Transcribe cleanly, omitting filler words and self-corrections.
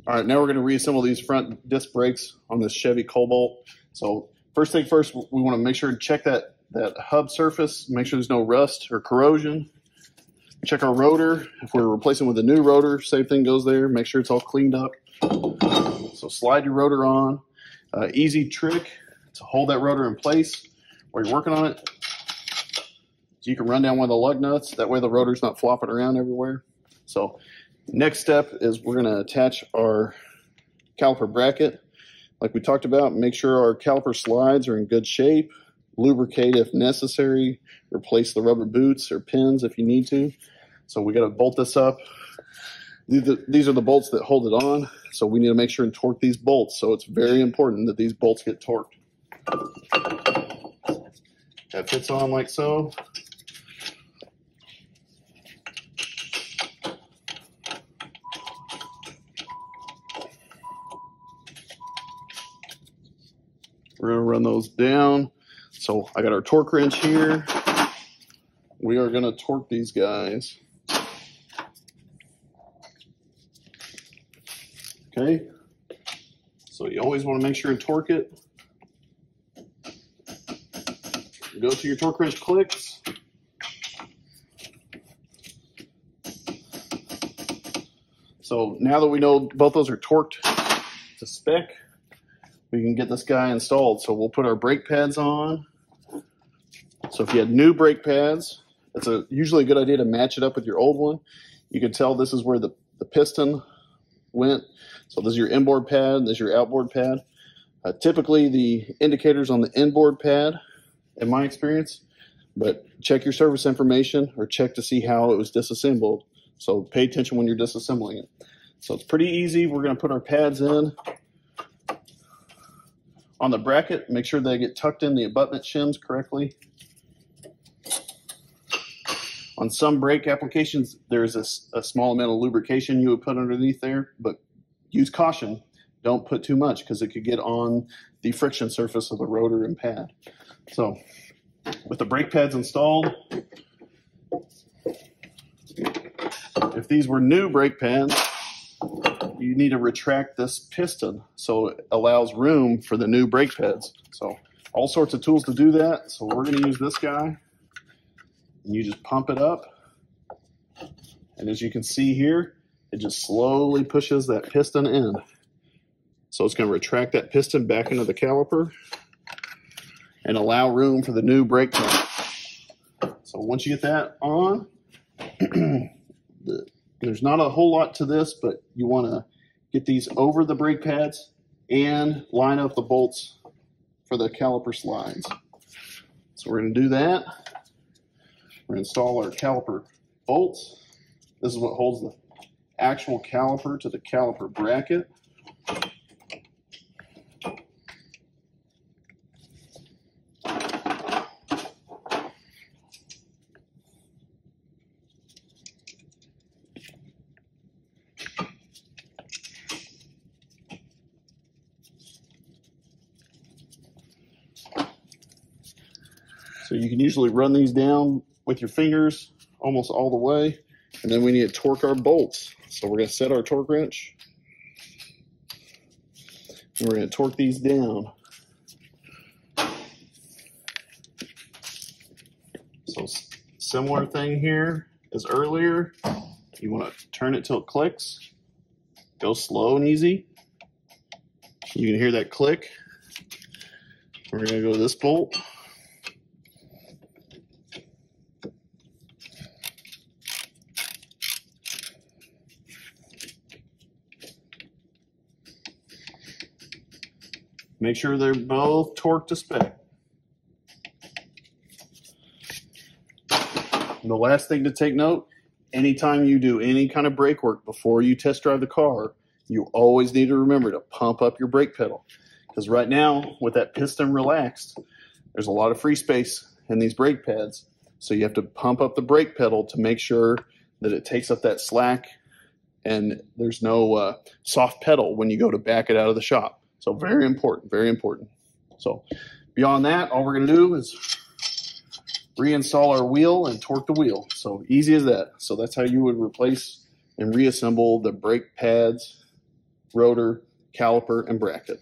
All right, now we're going to reassemble these front disc brakes on this Chevy Cobalt. So first thing first, we want to make sure to check that hub surface, make sure there's no rust or corrosion. Check our rotor. If we're replacing with a new rotor, same thing goes there. Make sure it's all cleaned up. So slide your rotor on. Easy trick to hold that rotor in place while you're working on it. So you can run down one of the lug nuts. That way the rotor's not flopping around everywhere. So next step is we're going to attach our caliper bracket. Like we talked about, make sure our caliper slides are in good shape. Lubricate if necessary. Replace the rubber boots or pins if you need to. So we got to bolt this up. These are the bolts that hold it on. So we need to make sure and torque these bolts. So it's very important that these bolts get torqued. That fits on like so. We're going to run those down. So I got our torque wrench here. We are going to torque these guys. Okay. So you always want to make sure and torque it. Go to your torque wrench clicks. So now that we know both those are torqued to spec, we can get this guy installed. So we'll put our brake pads on. So if you had new brake pads, it's usually a good idea to match it up with your old one. You can tell this is where the piston went. So this is your inboard pad, this is your outboard pad. Typically the indicators on the inboard pad, in my experience, but check your service information or check to see how it was disassembled. So pay attention when you're disassembling it. So it's pretty easy. We're going to put our pads in. On the bracket, make sure they get tucked in the abutment shims correctly. On some brake applications, there's a small amount of lubrication you would put underneath there, but use caution. Don't put too much because it could get on the friction surface of the rotor and pad. So with the brake pads installed, if these were new brake pads, you need to retract this piston so it allows room for the new brake pads. So all sorts of tools to do that. So we're going to use this guy. And you just pump it up. And as you can see here, it just slowly pushes that piston in. So it's going to retract that piston back into the caliper and allow room for the new brake pad. So once you get that on, there's not a whole lot to this, but you want to get these over the brake pads and line up the bolts for the caliper slides. So we're going to do that. We're going to install our caliper bolts. This is what holds the actual caliper to the caliper bracket. So you can usually run these down with your fingers almost all the way. And then we need to torque our bolts. So we're going to set our torque wrench. And we're going to torque these down. So similar thing here as earlier. You want to turn it till it clicks. Go slow and easy. You can hear that click. We're going to go to this bolt. Make sure they're both torqued to spec. And the last thing to take note, anytime you do any kind of brake work before you test drive the car, you always need to remember to pump up your brake pedal. Because right now, with that piston relaxed, there's a lot of free space in these brake pads. So you have to pump up the brake pedal to make sure that it takes up that slack and there's no soft pedal when you go to back it out of the shop. So very important, very important. So beyond that, all we're going to do is reinstall our wheel and torque the wheel. So easy as that. So that's how you would replace and reassemble the brake pads rotor, caliper, and bracket.